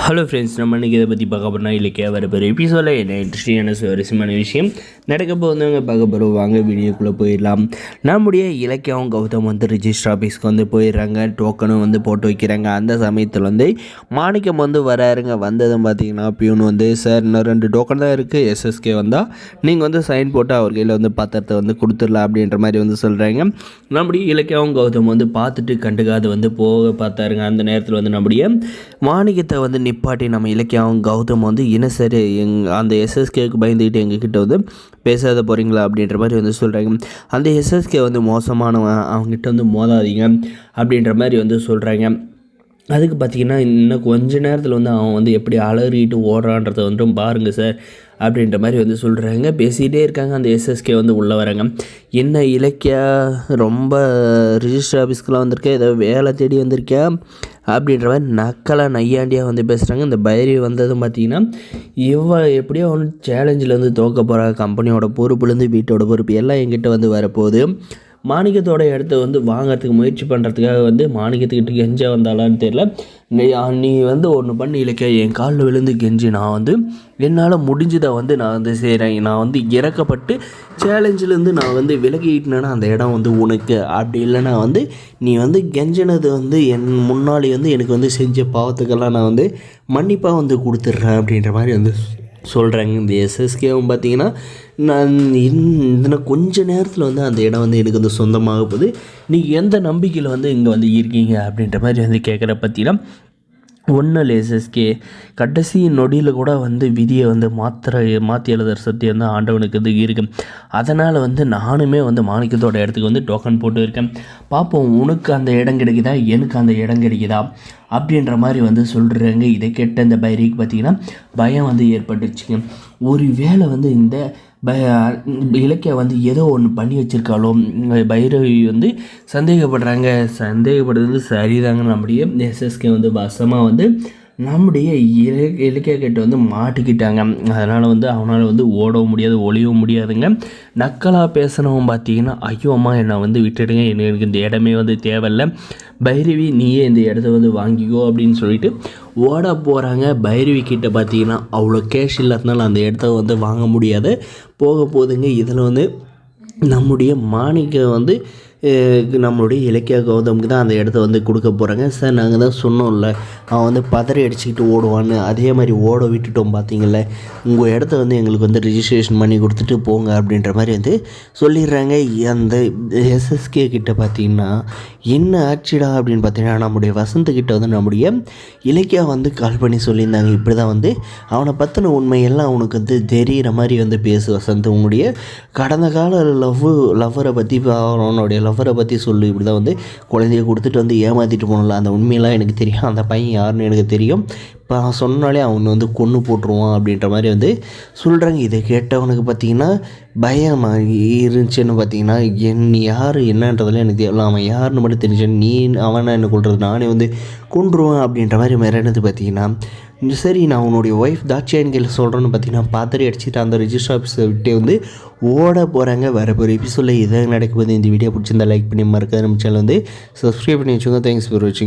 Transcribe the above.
Hello friends, நம்ம இன்றைக்கி இதை பற்றி பார்க்க போனால் இலக்கியா வர போகிற எபிசோடில் என்ன இன்ட்ரெஸ்டிங்கான சுவாரஸ்யமான விஷயம் நடக்க போகிறவங்க பார்க்க போகிறோம். வாங்க வீடியோக்குள்ளே போயிடலாம். நம்முடைய இலக்கியாவும் கௌதம் வந்து ரிஜிஸ்டர் ஆஃபீஸ்க்கு வந்து போயிடுறாங்க. டோக்கனும் வந்து போட்டு வைக்கிறாங்க. அந்த சமயத்தில் வந்து மாணிக்கம் வந்து வராருங்க. வந்ததும் பார்த்தீங்கன்னா பியூன் வந்து, சார் இன்னும் 2 டோக்கன் தான் இருக்குது, எஸ்எஸ்கே வந்தால் நீங்கள் வந்து சைன் போட்டு அவர் கையில் வந்து பத்திரத்தை வந்து கொடுத்துடலாம் அப்படின்ற மாதிரி வந்து சொல்கிறாங்க. நம்முடைய இலக்கியாவும் கௌதம் வந்து பார்த்துட்டு கண்டுக்காது வந்து போக பார்த்தாருங்க. அந்த நேரத்தில் வந்து நம்முடைய மாணிக்கத்தை வந்து நிப்பாட்டி நம்ம இலக்கியாவும் கௌதம் வந்து என்ன சரி அந்த எஸ்எஸ்கேவுக்கு பயந்துக்கிட்டு எங்ககிட்ட வந்து பேசாத போகிறீங்களா அப்படின்ற மாதிரி வந்து சொல்கிறாங்க. அந்த எஸ்எஸ்கே வந்து மோசமானவன், அவங்ககிட்ட வந்து மோதாதீங்க அப்படின்ற மாதிரி வந்து சொல்கிறாங்க. அதுக்கு பார்த்திங்கன்னா இன்னும் கொஞ்ச நேரத்தில் வந்து அவன் வந்து எப்படி அலறிட்டு ஓடுறான்றதை வந்து பாருங்கள் சார் அப்படின்ற மாதிரி வந்து சொல்கிறாங்க. பேசிகிட்டே இருக்காங்க. அந்த எஸ்எஸ்கே வந்து உள்ளே வராங்க. என்ன இலக்கியா, ரொம்ப ரிஜிஸ்டர் ஆஃபீஸ்க்கெலாம் வந்திருக்கேன், ஏதோ வேலை தேடி வந்திருக்கேன் அப்படின்ற மாதிரி நக்கலாக நையாண்டியாக வந்து பேசுகிறாங்க. இந்த பைரவி வந்ததும் பார்த்திங்கன்னா எப்படியோ ஒன்று சேலஞ்சில் வந்து தோக்க போகிறாங்க. கம்பெனியோட பொறுப்புலேருந்து வீட்டோட பொறுப்பு எல்லாம் எங்கிட்ட வந்து வரப்போகுது. மாணிக்கத்தோட இடத்த வந்து வாங்கிறதுக்கு முயற்சி பண்ணுறதுக்காக வந்து மாணிக்கத்துக்கிட்ட கெஞ்ச வந்தாலான்னு தெரியல. நீ வந்து ஒன்று பண்ணி இலக்கிய என் காலில் விழுந்து கெஞ்சி நான் வந்து என்னால் முடிஞ்சதை வந்து நான் வந்து செய்கிறேன். நான் வந்து இறக்கப்பட்டு சேலஞ்சிலேருந்து நான் வந்து விலகிட்டேன்னா அந்த இடம் வந்து உனக்கு, அப்படி இல்லைனா வந்து நீ வந்து கெஞ்சினது வந்து என் முன்னாடி வந்து எனக்கு வந்து செஞ்ச பாவத்துக்கெல்லாம் நான் வந்து மன்னிப்பாக வந்து கொடுத்துட்றேன் அப்படின்ற மாதிரி வந்து சொல்கிறாங்க. இந்த எஸ்எஸ்கேவும் பார்த்தீங்கன்னா நான் இன்னும் கொஞ்ச நேரத்தில் வந்து அந்த இடம் வந்து எனக்கு வந்து சொந்தமாக போகுது, நீங்கள் எந்த நம்பிக்கையில் வந்து இங்கே வந்து இருக்கீங்க அப்படின்ற மாதிரி வந்து கேட்குற பார்த்தீங்கன்னா ஒன்றும் இல்லை எஸ்எஸ்கே, கடைசி நொடியில் கூட வந்து விதியை வந்து மாற்றி எழுதுகிற சக்தி வந்து ஆண்டவனுக்கு இது இருக்குது. அதனால் வந்து நானுமே வந்து மாணிக்கத்தோட இடத்துக்கு வந்து டோக்கன் போட்டு இருக்கேன். பார்ப்போம் உனக்கு அந்த இடம் கிடைக்குதா, எனக்கு அந்த இடம் கிடைக்குதா அப்படின்ற மாதிரி வந்து சொல்கிறாங்க. இதை கேட்ட இந்த பைரிக்கு பார்த்திங்கன்னா பயம் வந்து ஏற்பட்டுருச்சுங்க. ஒரு வேளை வந்து இந்த இலக்கியா வந்து ஏதோ ஒன்று பண்ணி வச்சுருக்காளோ பைரவி வந்து சந்தேகப்படுறது வந்து சரிதாங்க. நம்முடைய எஸ்எஸ்கே வந்து வசமாக வந்து நம்முடைய இலக்கிய கிட்ட வந்து மாட்டிக்கிட்டாங்க. அதனால் வந்து அவனால் வந்து ஓடவும் முடியாது, ஒளியவும் முடியாதுங்க. நக்கலாக பேசினவன் பார்த்தீங்கன்னா ஐயோ அம்மா என்னை வந்து விட்டுடுங்க, எனக்கு இந்த இடமே வந்து தேவையில்லை, பைரவி நீயே இந்த இடத்த வந்து வாங்கிக்கோ அப்படின்னு சொல்லிட்டு ஓட போகிறாங்க. பைரவி கிட்ட பார்த்தீங்கன்னா அவ்வளோ கேஷ் இல்லாதனால அந்த இடத்த வந்து வாங்க முடியாது போகுதுங்க. இதில் வந்து நம்முடைய மாணிக்கம் வந்து நம்மளுடைய இலக்கிய கௌதமுக்கு தான் அந்த இடத்த வந்து கொடுக்க போகிறாங்க. சார் நாங்கள் தான் சொன்னோம்ல அவன் வந்து பதறி அடிச்சுக்கிட்டு ஓடுவான்னு, அதே மாதிரி ஓட விட்டுட்டோம் பார்த்தீங்கள, உங்கள் இடத்த வந்து எங்களுக்கு வந்து ரிஜிஸ்ட்ரேஷன் பண்ணி கொடுத்துட்டு போங்க அப்படின்ற மாதிரி வந்து சொல்லிடுறாங்க. அந்த எஸ்எஸ்கே கிட்ட பார்த்திங்கன்னா என்ன ஆச்சுடா அப்படின்னு பார்த்தீங்கன்னா நம்முடைய வசந்தக்கிட்ட வந்து நம்முடைய இலக்கியா வந்து கால் பண்ணி சொல்லியிருந்தாங்க. இப்படி தான் வந்து அவனை பற்றின உண்மையெல்லாம் அவனுக்கு வந்து தெரிகிற மாதிரி வந்து பேசு வசந்த், உன்னுடைய கடந்த கால லவ்வரை பற்றி அவனுடைய லவ்வரை பற்றி சொல்லு, இப்படி தான் வந்து குழந்தைய கொடுத்துட்டு வந்து ஏமாற்றிட்டு போனல அந்த உண்மையெல்லாம் எனக்கு தெரியும், அந்த பையன் யாருன்னு எனக்கு தெரியும், இப்போ அவன் சொன்னாலே அவனை வந்து கொன்று போட்டுருவான் அப்படின்ற மாதிரி வந்து சொல்கிறாங்க. இதை கேட்டவனுக்கு பார்த்திங்கன்னா பயம் இருந்துச்சுன்னு பார்த்தீங்கன்னா நீ யார் என்னன்றதெல்லாம் எனக்கு தெரியல, அவன் யாருன்னு மட்டும் தெரிஞ்சேன், நீ அவனை என்ன கொள்வது, நானே வந்து கொன்றுவான் அப்படின்ற மாதிரி மிரண்டது பார்த்திங்கன்னா சரி நான் உன்னுடைய ஒய்ஃப் தாட்சியாயின் கையில் சொல்கிறேன்னு பார்த்தீங்கன்னா பாத்திரி அடிச்சுட்டு அந்த ரிஜிஸ்டர் ஆஃபீஸை விட்டே வந்து ஓட போகிறாங்க. வேறு ஒரு எபிசோடில் இதை நடக்கும்போது இந்த வீடியோ பிடிச்சிருந்தா லைக் பண்ணி மறக்காத நம்ம சேனல் வந்து சப்ஸ்கிரைப் பண்ணி வச்சுக்கோங்க. தேங்க்ஸ் ஃபார் வாட்சிங்.